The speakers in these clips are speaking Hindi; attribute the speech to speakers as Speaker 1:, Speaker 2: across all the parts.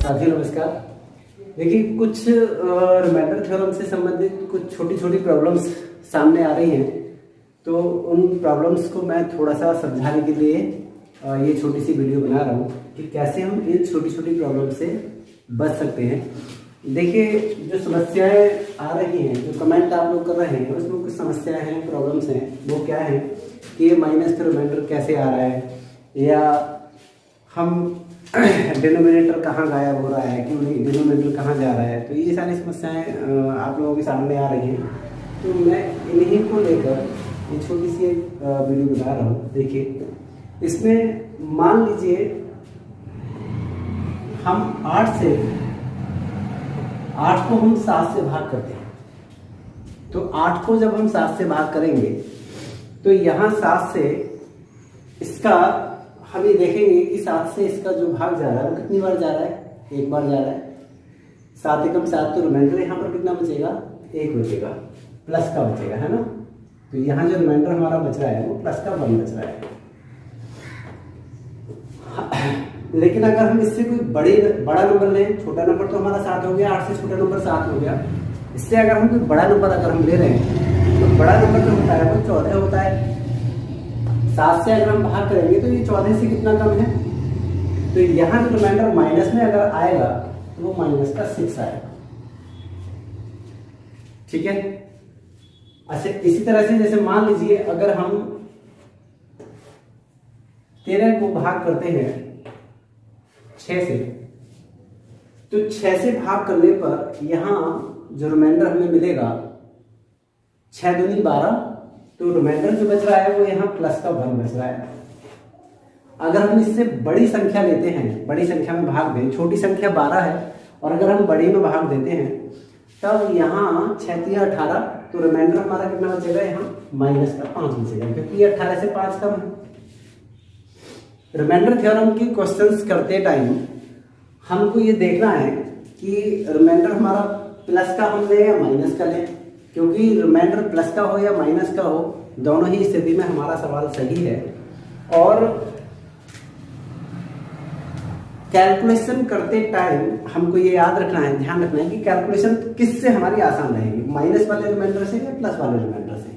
Speaker 1: साथियों नमस्कार। देखिए कुछ रिमाइंडर थ्योरम से संबंधित कुछ छोटी छोटी प्रॉब्लम्स सामने आ रही हैं, तो उन प्रॉब्लम्स को मैं थोड़ा सा समझाने के लिए ये छोटी सी वीडियो बना रहा हूँ कि कैसे हम इन छोटी छोटी प्रॉब्लम से बच सकते हैं। देखिए जो समस्याएं आ रही हैं, जो कमेंट आप लोग कर रहे हैं, उसमें कुछ समस्याएं हैं, प्रॉब्लम्स हैं। वो क्या है कि माइनस का रिमाइंडर कैसे आ रहा है, या हम डिनोमिनेटर कहाँ गायब हो रहा है, क्यों नहीं, डिनोमिनेटर कहाँ जा रहा है। तो ये सारी समस्याएं आप लोगों के सामने आ रही हैं, तो मैं इन्हीं को लेकर ये छोटी सी एक वीडियो बना रहा हूँ। देखिए इसमें मान लीजिए हम 8 को हम 7 से भाग करते हैं, तो 8 को जब हम 7 से भाग करेंगे तो यहाँ 7 से इसका हम ये देखेंगे कि 7 से इसका जो भाग जा रहा है वो कितनी बार जा रहा है, एक बार जा रहा है। 7 एकम 7, तो रिमाइंडर यहाँ पर कितना बचेगा, 1 बचेगा, प्लस का बचेगा, है ना। तो यहाँ जो रिमाइंडर हमारा बच रहा है वो प्लस का 1 बच रहा है। लेकिन अगर हम इससे कोई बड़ा नंबर लें, छोटा नंबर तो हमारा 7 हो गया, 8 से छोटा नंबर 7 हो गया। इससे अगर हम कोई बड़ा नंबर अगर हम ले रहे हैं, तो बड़ा नंबर जो होता है वो 14 होता है। 7 से अगर हम भाग करेंगे तो ये 14 से कितना कम है, तो यहाँ जो रिमाइंडर माइनस में अगर आएगा तो वो माइनस का 6 आएगा। ठीक है। अच्छा, इसी तरह से जैसे मान लीजिए अगर हम 13 को भाग करते हैं 6 से, तो 6 से भाग करने पर यहाँ जो रिमाइंडर हमें मिलेगा 6 दूनी 12, तो रिमाइंडर जो बच रहा है वो यहाँ प्लस का 1 बच रहा है। अगर हम इससे बड़ी संख्या लेते हैं, बड़ी संख्या में भाग दें, छोटी संख्या 12 है और अगर हम बड़ी में भाग देते हैं, तब यहाँ 6 3 18, तो रिमाइंडर हमारा कितना बचेगा, यहाँ माइनस का 5 बचेगा, क्योंकि 18 से 5 कम है। रिमाइंडर थ्योरम के क्वेश्चंस करते टाइम हमको ये देखना है कि रिमाइंडर हमारा प्लस का हम लें या माइनस का लें, क्योंकि रिमाइंडर प्लस का हो या माइनस का हो, दोनों ही स्थिति में हमारा सवाल सही है। और कैलकुलेशन करते टाइम हमको ये याद रखना है, ध्यान रखना है कि कैलकुलेशन किससे हमारी आसान रहेगी, माइनस वाले रिमाइंडर से या प्लस वाले रिमाइंडर से।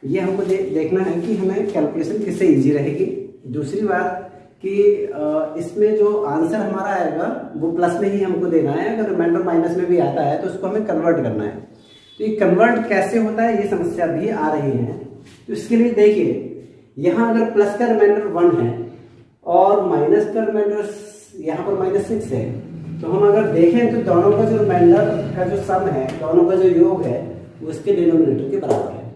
Speaker 1: ये हमको देखना है कि हमें कैलकुलेशन किससे इजी रहेगी। दूसरी बात कि इसमें जो आंसर हमारा आएगा वो प्लस में ही हमको देना है। अगर रिमाइंडर माइनस में भी आता है तो उसको हमें कन्वर्ट करना है। तो ये कन्वर्ट कैसे होता है, ये समस्या भी आ रही है। तो इसके लिए देखिए, यहाँ अगर प्लस का रिमाइंडर 1 है और माइनस का रिमाइंडर यहाँ पर -6 है, तो हम अगर देखें तो दोनों का जो रिमाइंडर का जो सम है, दोनों का जो योग है, वो उसके डिनोमिनेटर के बराबर है।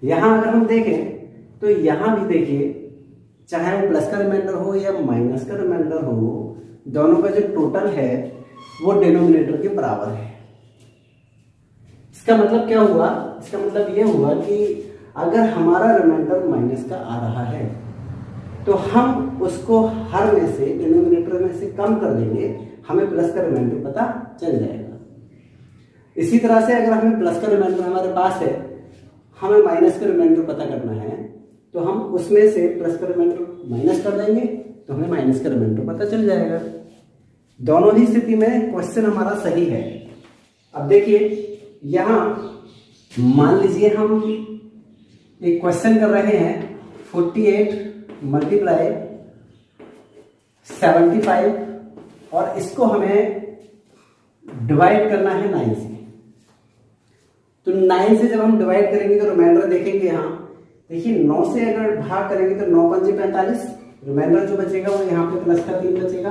Speaker 1: यहाँ अगर हम देखें तो यहाँ भी देखिए, चाहे वो प्लस का रिमाइंडर हो या माइनस का रिमाइंडर हो, दोनों का जो टोटल है वो डिनोमिनेटर के बराबर है। इसका मतलब क्या हुआ, इसका मतलब ये हुआ कि अगर हमारा रिमाइंडर माइनस का आ रहा है तो हम उसको हर में से, डिनोमिनेटर में से कम कर देंगे, हमें प्लस का रिमाइंडर पता चल जाएगा। इसी तरह से अगर हमें प्लस का रिमाइंडर हमारे पास है, हमें माइनस का रिमाइंडर पता करना है, तो हम उसमें से प्लस का रिमाइंडर माइनस कर देंगे तो हमें माइनस का रिमाइंडर पता चल जाएगा। दोनों ही स्थिति में क्वेश्चन हमारा सही है। अब देखिए, यहाँ मान लीजिए हम एक क्वेश्चन कर रहे हैं 48 मल्टीप्लाई 75, और इसको हमें डिवाइड करना है 9 से। तो 9 से जब हम डिवाइड करेंगे तो रिमाइंडर देखेंगे, यहाँ देखिए 9 से अगर भाग करेंगे तो 9 पंजे 45, रिमाइंडर जो बचेगा वो यहाँ पे प्लस का 3 बचेगा।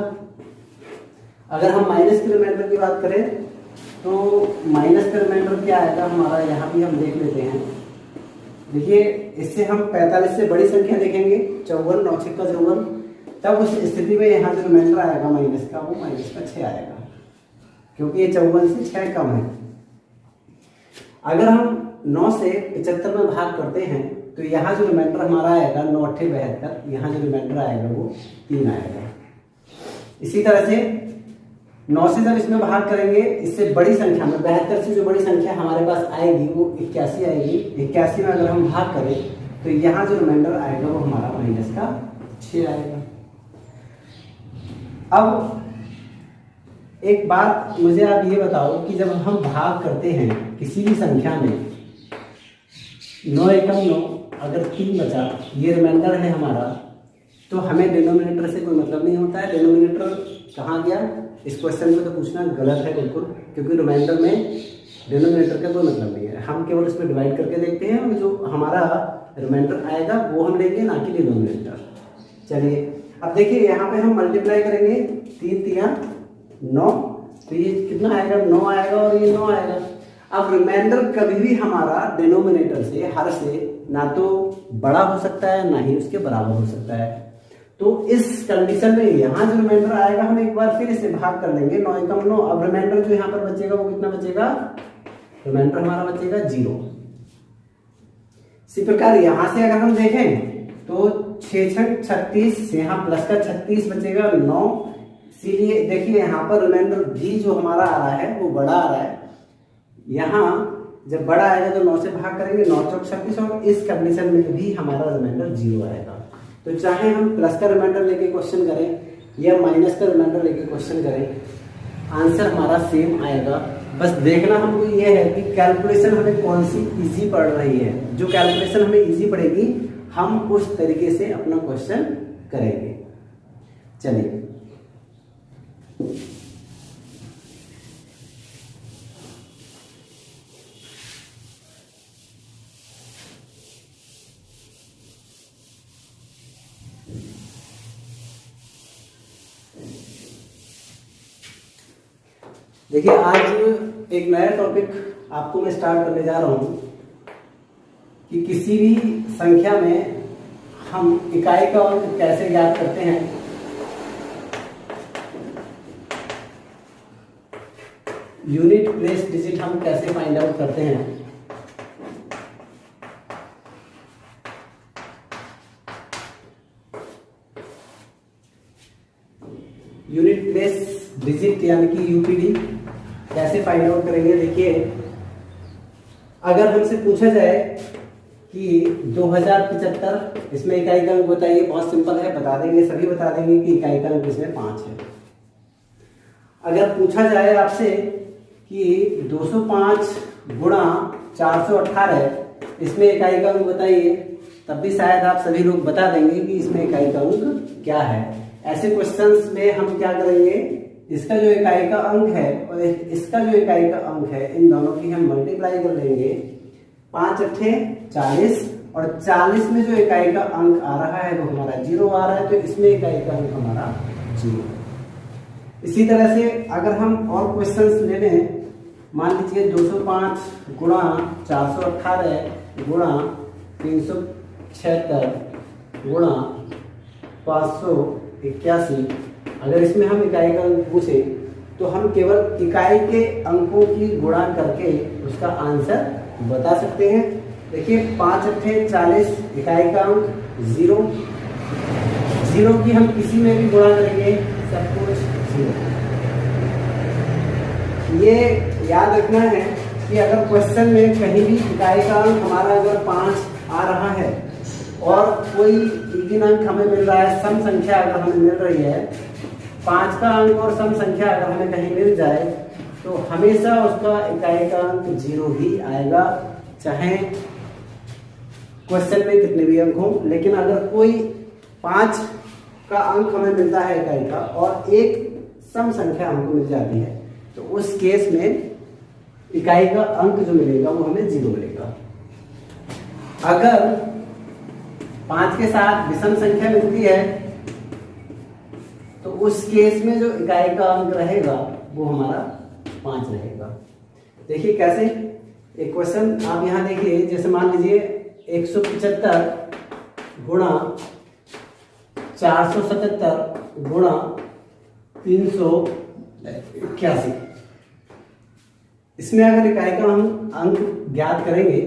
Speaker 1: अगर हम माइनस के रिमाइंडर की बात करें तो माइनस का रिमाइंडर क्या आएगा हमारा, यहाँ भी हम देख लेते हैं। देखिए इससे हम 45 से बड़ी संख्या देखेंगे, 54, 9 6 54, तब उस स्थिति में यहाँ जो रिमाइंडर आएगा माइनस का, वो माइनस का 6 आएगा, क्योंकि ये 54 से 6 कम है। अगर हम 9 से 75 में भाग करते हैं तो यहाँ जो रिमाइंडर हमारा आएगा 9 8 72, यहाँ जो रिमाइंडर आएगा वो 3 आएगा। इसी तरह से 9 से जब इसमें भाग करेंगे, इससे बड़ी संख्या में 72 से जो बड़ी संख्या हमारे पास आएगी वो 81 आएगी। 81 में अगर हम भाग करें तो यहाँ जो रिमाइंडर आएगा वो हमारा माइनस का 6 आएगा। अब एक बात मुझे आप ये बताओ कि जब हम भाग करते हैं किसी भी संख्या में, 9 एकम 9, अगर 3 बचा, ये रिमाइंडर है हमारा, तो हमें डिनोमिनेटर से कोई मतलब नहीं होता है। डिनोमिनेटर कहाँ गया, इस क्वेश्चन में तो पूछना गलत है बिल्कुल, क्योंकि रिमाइंडर में डिनोमिनेटर का कोई मतलब नहीं है। हम केवल इसमें डिवाइड करके देखते हैं और जो हमारा रिमाइंडर आएगा वो हम लेंगे, ना कि डिनोमिनेटर। चलिए अब देखिए यहाँ पे हम मल्टीप्लाई करेंगे, 3 तिया 9, तो ये कितना आएगा, 9 आएगा और ये 9 आएगा। अब रिमाइंडर कभी भी हमारा डिनोमिनेटर से, हर से ना तो बड़ा हो सकता है ना ही उसके बराबर हो सकता है। तो इस कंडीशन में यहाँ जो रिमाइंडर आएगा हम एक बार फिर इसे भाग कर लेंगे, 9 एकम 9। अब रिमाइंडर जो यहाँ पर बचेगा वो कितना बचेगा, रिमाइंडर हमारा बचेगा 0। इसी प्रकार यहाँ से अगर हम देखें तो 6 6 36, यहाँ प्लस का 36 बचेगा 9। इसीलिए देखिए यहाँ पर रिमाइंडर भी जो हमारा आ रहा है वो बड़ा आ रहा है। यहाँ जब बड़ा आएगा तो 9 से भाग करेंगे, 9 चौक 36, और इस कंडीशन में भी हमारा रिमाइंडर 0 आएगा। तो चाहे हम प्लस का रिमाइंडर लेके क्वेश्चन करें या माइनस का रिमाइंडर लेके क्वेश्चन करें, आंसर हमारा सेम आएगा। बस देखना हमको ये है कि कैलकुलेशन हमें कौन सी इजी पड़ रही है। जो कैलकुलेशन हमें इजी पड़ेगी हम उस तरीके से अपना क्वेश्चन करेंगे। चलिए देखिए, आज एक नया टॉपिक आपको मैं स्टार्ट करने जा रहा हूं कि किसी भी संख्या में हम इकाई का अंक कैसे ज्ञात करते हैं। यूनिट प्लेस डिजिट हम कैसे फाइंड आउट करते हैं। यूनिट प्लेस डिजिट यानी कि यूपीडी कैसे फाइंड आउट करेंगे। देखिए, अगर हमसे पूछा जाए कि 2075 इसमें इकाई का अंक बताइए, बहुत सिंपल है, बता देंगे, सभी बता देंगे कि इकाई का अंक इसमें 5 है। अगर पूछा जाए आपसे कि 205 गुणा 418 इसमें इकाई का अंक बताइए, तब भी शायद आप सभी लोग बता देंगे कि इसमें इकाई का अंक क्या है। ऐसे क्वेश्चंस में हम क्या करेंगे, इसका जो इकाई का अंक है और इसका जो इकाई का अंक है, इन दोनों की हम मल्टीप्लाई कर लेंगे। 5 अट्ठे 40, और 40 में जो इकाई का अंक आ रहा है वो हमारा 0 आ रहा है, तो इसमें इकाई का अंक हमारा 0। इसी तरह से अगर हम और क्वेश्चंस ले लें, मान लीजिए 205 गुणा 418 गुणा 376 गुणा 581, अगर इसमें हम इकाई का अंक पूछे तो हम केवल इकाई के अंकों की गुणा करके उसका आंसर बता सकते हैं। देखिए, 5 अट्ठे 40, इकाई का अंक 0, 0 की हम किसी में भी गुणा करेंगे सब कुछ 0। ये याद रखना है कि अगर क्वेश्चन में कहीं भी इकाई का अंक हमारा अगर 5 आ रहा है और कोई इवन अंक हमें मिल रहा है, सम संख्या अगर हमें मिल रही है, 5 का अंक और सम संख्या अगर हमें कहीं मिल जाए तो हमेशा उसका इकाई का अंक 0 ही आएगा, चाहे क्वेश्चन में कितने भी अंक हों। लेकिन अगर कोई 5 का अंक हमें मिलता है इकाई का और एक सम संख्या हमको मिल जाती है, तो उस केस में इकाई का अंक जो मिलेगा वो हमें 0 मिलेगा। अगर 5 के साथ विषम संख्या मिलती है तो उस केस में जो इकाई का अंक रहेगा वो हमारा 5 रहेगा। देखिए कैसे, एक क्वेश्चन आप यहां देखिए, जैसे मान लीजिए 175 गुणा 477 गुणा 381, इसमें अगर इकाई का हम अंक ज्ञात करेंगे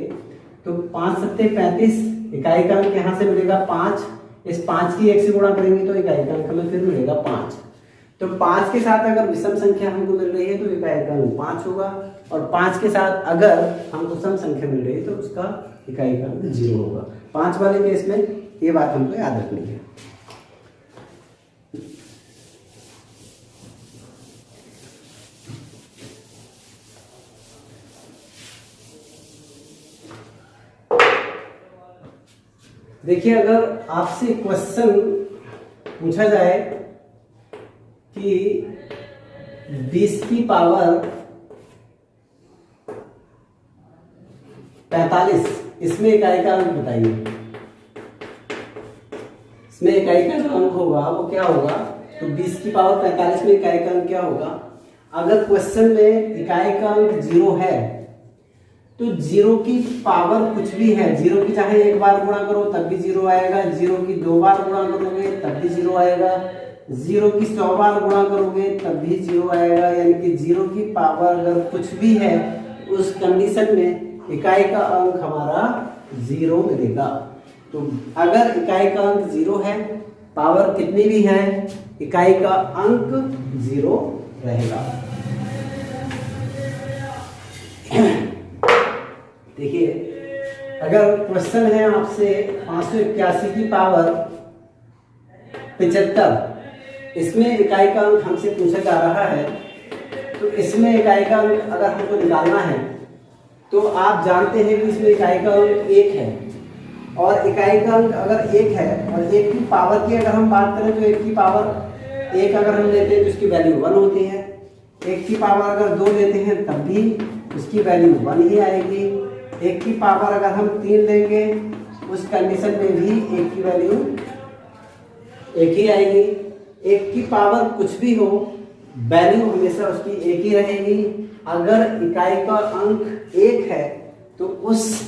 Speaker 1: तो 5 सत्ते 35, इकाई का अंक यहां से मिलेगा 5, इस 5 की 1 से गुणा करेंगे तो इकाई का अंक हमें फिर मिलेगा 5। तो 5 के साथ अगर विषम संख्या हमको मिल रही है तो इकाई का अंक 5 होगा, और 5 के साथ अगर हमको सम संख्या मिल रही है तो उसका इकाई का अंक 0 होगा। 5 वाले केस में ये बात हमको याद रखनी है। देखिए, अगर आपसे क्वेश्चन पूछा जाए कि 20 की पावर 45, इसमें इकाई का अंक बताइए। इसमें इकाई का जो अंक होगा वो क्या होगा? तो 20 की पावर 45 में इकाई का अंक क्या होगा? अगर क्वेश्चन में इकाई का अंक 0 है तो 0 की पावर कुछ भी है, 0 की चाहे एक बार गुणा करो तब भी 0 आएगा, 0 की 2 बार गुणा करोगे तब भी 0 आएगा, 0 की 100 बार गुणा करोगे तब भी 0 आएगा। यानी कि 0 की पावर अगर कुछ भी है उस कंडीशन में इकाई का अंक हमारा 0 मिलेगा। तो अगर इकाई का अंक 0 है, पावर कितनी भी है, इकाई का अंक 0 रहेगा। देखिए, अगर क्वेश्चन है आपसे 581 की पावर 75, इसमें इकाई का अंक हमसे पूछा जा रहा है, तो इसमें इकाई का अंक अगर हमको निकालना है तो आप जानते हैं कि इसमें इकाई का अंक 1 है, और इकाई का अंक अगर 1 है और 1 की पावर की अगर हम बात करें तो 1 की पावर 1 अगर हम लेते हैं तो उसकी वैल्यू 1 होती है, 1 की पावर अगर 2 लेते हैं तब भी उसकी वैल्यू 1 ही आएगी, 1 की पावर अगर हम 3 लेंगे उस कंडीशन में भी 1 की वैल्यू 1 ही आएगी। 1 की पावर कुछ भी हो, वैल्यू हमेशा उसकी 1 ही रहेगी। अगर इकाई का अंक 1 है तो उस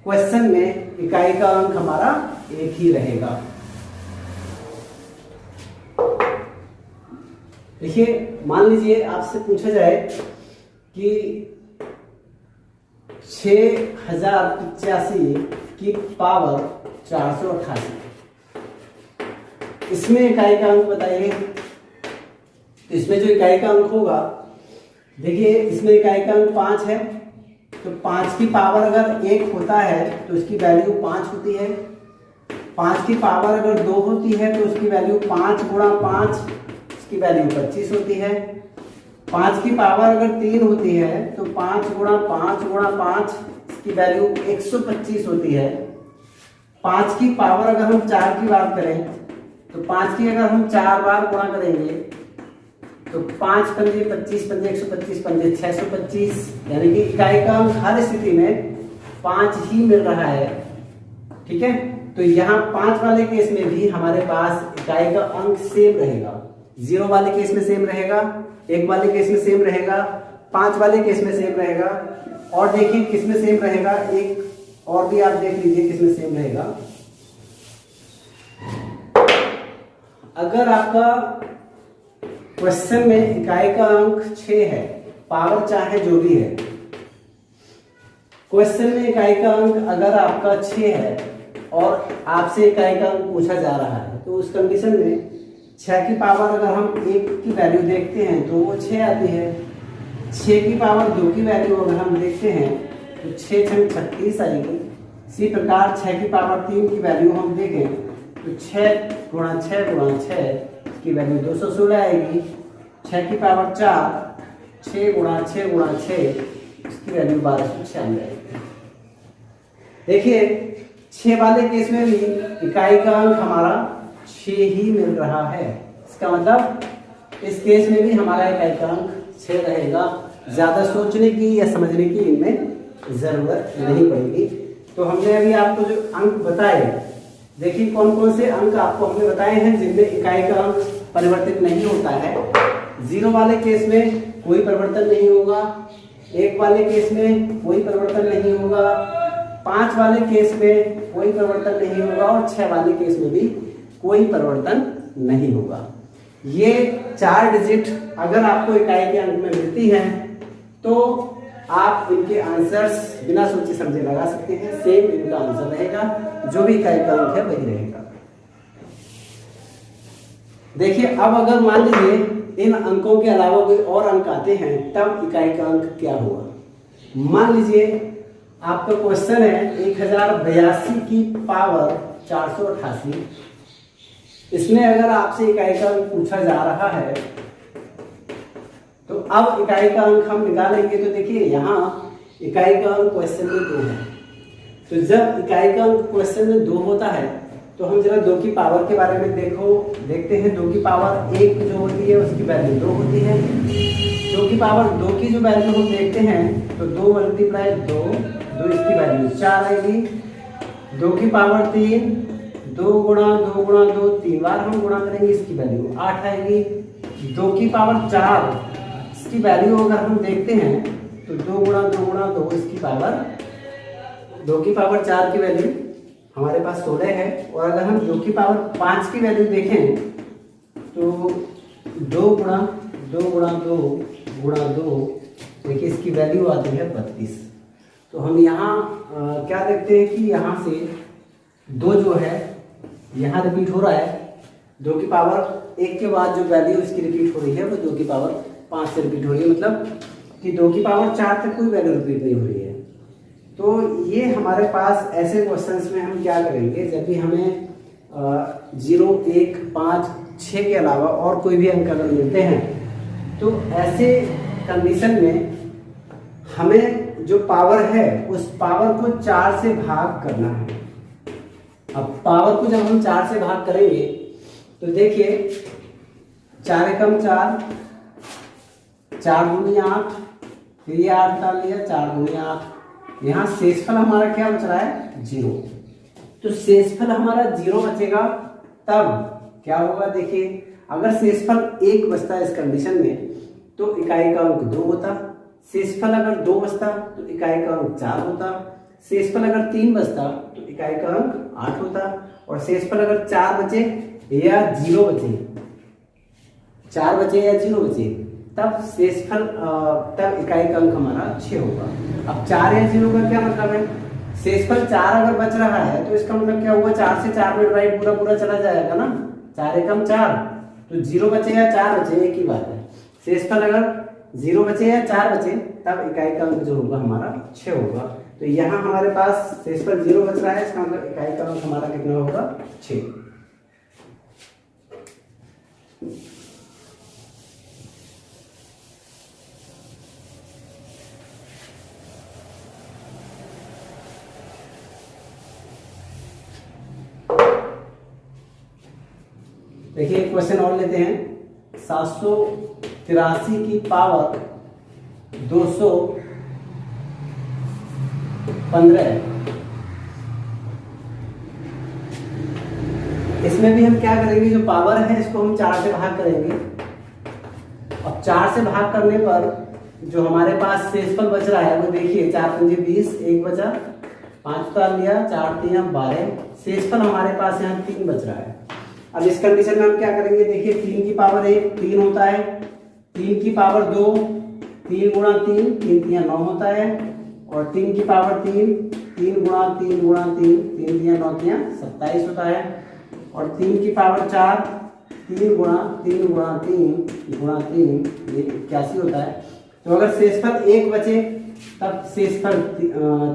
Speaker 1: क्वेश्चन में इकाई का अंक हमारा 1 ही रहेगा। देखिए, मान लीजिए आपसे पूछा जाए कि 6085 की पावर 488, इसमें इकाई का अंक बताइए। तो इसमें जो इकाई का अंक होगा, देखिए इसमें इकाई का अंक 5 है, तो 5 की पावर अगर 1 होता है तो उसकी वैल्यू 5 होती है, 5 की पावर अगर 2 होती है तो उसकी वैल्यू 5 गुणा 5, उसकी वैल्यू 25 होती है, 5 की पावर अगर 3 होती है तो 5 गुणा 5 गुणा 5, इसकी वैल्यू 125 होती है। 5 की पावर अगर हम 4 की बात करें तो 5 की अगर हम 4 बार गुणा करेंगे तो 5 पंजे 25 पंजे 125 पंजे 625, यानी कि इकाई का अंक हर स्थिति में 5 ही मिल रहा है। ठीक है, तो यहाँ 5 वाले केस में भी हमारे पास इकाई का अंक सेम रहेगा, 0 वाले केस में सेम रहेगा, 1 वाले केस में सेम रहेगा, 5 वाले केस में सेम रहेगा। और देखिए किसमें सेम रहेगा, एक और भी आप देख लीजिए किसमें सेम रहेगा। अगर आपका क्वेश्चन में इकाई का अंक 6 है, पावर चाहे जो भी है, क्वेश्चन में इकाई का अंक अगर आपका 6 है और आपसे इकाई का अंक पूछा जा रहा है, तो उस कंडीशन में 6 की पावर अगर हम 1 की वैल्यू देखते हैं तो वो 6 आती है, 6 की पावर 2 की वैल्यू अगर हम देखते हैं तो 6 छंग 36 आएगी। इसी प्रकार 6 की पावर 3 की वैल्यू हम देखें तो 6 गुणा 6 गुणा 6 की वैल्यू 216 आएगी। 6 की पावर 4, 6 गुणा 6 गुणा 6, इसकी वैल्यू 1296 आएगी। देखिए 6 वाले केस में भी इकाई का अंक हमारा 6 ही मिल रहा है, इसका मतलब इस केस में भी हमारा इकाई का अंक 6 रहेगा। ज्यादा सोचने की या समझने की इनमें जरूरत नहीं पड़ेगी। तो हमने अभी आपको जो अंक बताए, देखिए कौन कौन से अंक आपको हमने बताए हैं जिनमें इकाई का अंक परिवर्तित नहीं होता है। 0 वाले केस में कोई परिवर्तन नहीं होगा, 1 वाले केस में कोई परिवर्तन नहीं होगा, 5 वाले केस में कोई परिवर्तन नहीं होगा और 6 वाले केस में भी कोई परिवर्तन नहीं होगा। ये 4 डिजिट अगर आपको इकाई के अंक में मिलती हैं तो आप इनके आंसर्स बिना सोचे समझे लगा सकते हैं। सेम इनका आंसर रहेगा, जो भी इकाई का अंक है वही रहेगा। देखिए अब अगर मान लीजिए इन अंकों के अलावा कोई और अंक आते हैं तब इकाई का अंक क्या होगा। मान लीजिए आपका क्वेश्चन है 1082 की पावर 488, इसमें अगर आपसे इकाई का अंक पूछा जा रहा है तो अब इकाई का अंक हम निकालेंगे। तो देखिए यहाँ इकाई का अंक क्वेश्चन में 2 है, तो जब इकाई का अंक क्वेश्चन में 2 होता है तो हम जरा 2 की पावर के बारे में देखते हैं। 2 की पावर 1 जो होती है उसकी वैल्यू 2 होती है। 2 की पावर 2 की जो वैल्यू हम देखते हैं तो 2 मल्टीप्लाई 2 इसकी वैल्यू 4 आएगी। 2 की पावर 3 2 गुणा 2 3 बार हम गुणा करेंगे, इसकी वैल्यू 8 आएगी। 2 की पावर 4 इसकी वैल्यू अगर हम देखते हैं तो 2 गुणा 2 इसकी पावर 2 की पावर 4 की वैल्यू हमारे पास 16 है। और अगर हम 2 की पावर 5 की वैल्यू देखें तो 2 गुणा 2 देखिए इसकी वैल्यू आती है 32। तो हम यहाँ क्या देखते हैं कि यहाँ से 2 जो है यहाँ रिपीट हो रहा है। 2 की पावर 1 के बाद जो वैल्यू इसकी रिपीट हो रही है वो 2 की पावर 5 से रिपीट हो रही है, मतलब कि 2 की पावर 4 तक कोई वैल्यू रिपीट नहीं हो रही है। तो ये हमारे पास ऐसे क्वेश्चंस में हम क्या करेंगे, जब भी हमें 0 1 5 6 के अलावा और कोई भी अंक अगर मिलते हैं तो ऐसे कंडीशन में हमें जो पावर है उस पावर को 4 से भाग करना है। अब पावर को जब हम 4 से भाग करेंगे तो देखिए 4 एकम 4 4 दूनी 8, फिर ये 8 डाल लिया 4 दूनी 8। यहाँ शेषफल हमारा क्या बच रहा है 0। तो शेषफल हमारा 0 बचेगा तब क्या होगा, देखिए अगर शेषफल 1 बचता है इस कंडीशन में तो इकाई का अंक 2 होता। शेषफल अगर 2 बचता तो इकाई का अंक 4 होता। शेषफल अगर 3 बचता तो इकाई का अंक 8 होता। और शेषफल अगर 4 बचे या 0 बचे, 4 बचे या 0 बचे तब शेषफल तब इकाई का अंक हमारा 6 होगा। अब 4 या 0 का क्या मतलब है, शेषफल 4 अगर बच रहा है तो इसका मतलब क्या हुआ, 4 से 4 में डिवाइड पूरा चला जाएगा ना, 4 एकम 4, तो 0 बचे या 4 बचे एक ही बात है। शेषफल अगर 0 बचे या 4 बचे तब इकाई का अंक जो होगा हमारा 6 होगा। तो यहाँ हमारे पास शेषफल 0 बच रहा है, इसका मतलब इकाई का अंक हमारा कितना होगा 6। देखिए एक क्वेश्चन और लेते हैं। 783 की पावर 215, इसमें भी हम क्या करेंगे, जो पावर है इसको हम 4 से भाग करेंगे। अब 4 से भाग करने पर जो हमारे पास शेषफल बच रहा है वो देखिए 4 पंजे 20, 1 बचा, 5 उतार लिया, 4 3 12, शेषफल हमारे पास यहाँ 3 बच रहा है। अब इस कंडीशन में हम क्या करेंगे, देखिए 3 की पावर 1 3 होता है, 3 की पावर 2 3 गुणा 3 3 3 9 होता है, और 3 की पावर 3 3 गुणा 3 गुणा 3 3 3 9 27 होता है, और 3 की पावर 4 3 गुणा 3 गुणा 3 गुणा 3 ये 81 होता है। तो अगर शेषफल 1 बचे तब शेषफल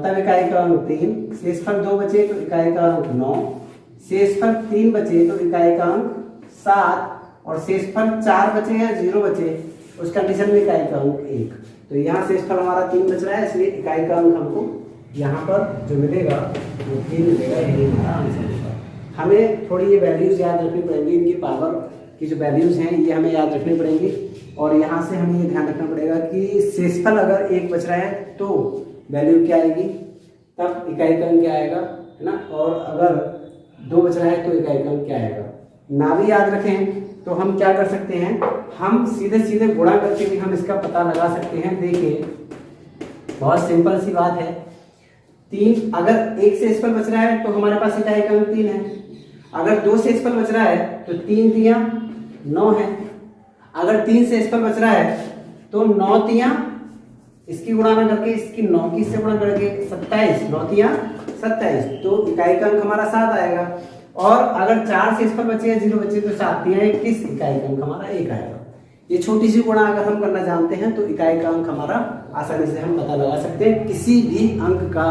Speaker 1: तब इकाई का अंक 3, शेषफल 2 बचे तो इकाई का अंक 9, शेषफल 3 बचे तो इकाई का अंक 7, और शेषफल 4 बचे या 0 बचे उस कंडीशन में इकाई का अंक 1। तो यहाँ शेषफल हमारा 3 बच रहा है, इसलिए इकाई का अंक हमको यहाँ पर जो मिलेगा वो 3 मिलेगा, यही हमारा आंसर होगा। हमें थोड़ी ये वैल्यूज याद रखनी पड़ेंगी, इनकी पावर की जो वैल्यूज हैं ये हमें याद रखनी पड़ेंगी। और यहाँ से हमें ये ध्यान रखना पड़ेगा कि शेषफल अगर 1 बच रहा है तो वैल्यू क्या आएगी, तब इकाई का अंक क्या आएगा, है ना। और अगर 2 बच रहा है तो इकाई का अंक क्या आएगा। ना भी याद रखें तो हम क्या कर सकते हैं, हम सीधे सीधे गुणा करके भी हम इसका पता लगा सकते हैं। देखिए बहुत सिंपल सी बात है, 3 अगर 1 शेषफल बच रहा है तो हमारे पास इकाई का अंक 3 है। अगर 2 शेषफल बच रहा है तो 3 3 9 है। अगर 3 शेषफल बच रहा है तो 9 3 इसकी गुणा ना करके इसकी 9 की इससे गुणा करके 27, 9 3 27, तो इकाई का अंक हमारा 7 आएगा। और अगर 4 शेषफल बचे या 0 बचे तो 7 3 21, इकाई का अंक हमारा 1 आएगा। ये छोटी सी गुणा अगर हम करना जानते हैं तो इकाई का अंक हमारा आसानी से हम पता लगा सकते हैं। किसी भी अंक का,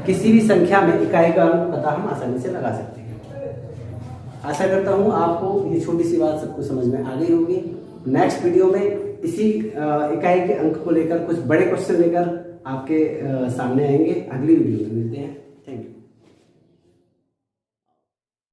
Speaker 1: किसी भी संख्या में इकाई का अंक पता हम आसानी से लगा सकते हैं। आशा करता हूँ आपको ये छोटी सी बात सबको समझ में आ गई होगी। नेक्स्ट वीडियो में इसी इकाई के अंक को लेकर कुछ बड़े क्वेश्चन लेकर आपके सामने आएंगे। अगली वीडियो में मिलते हैं। Thank you.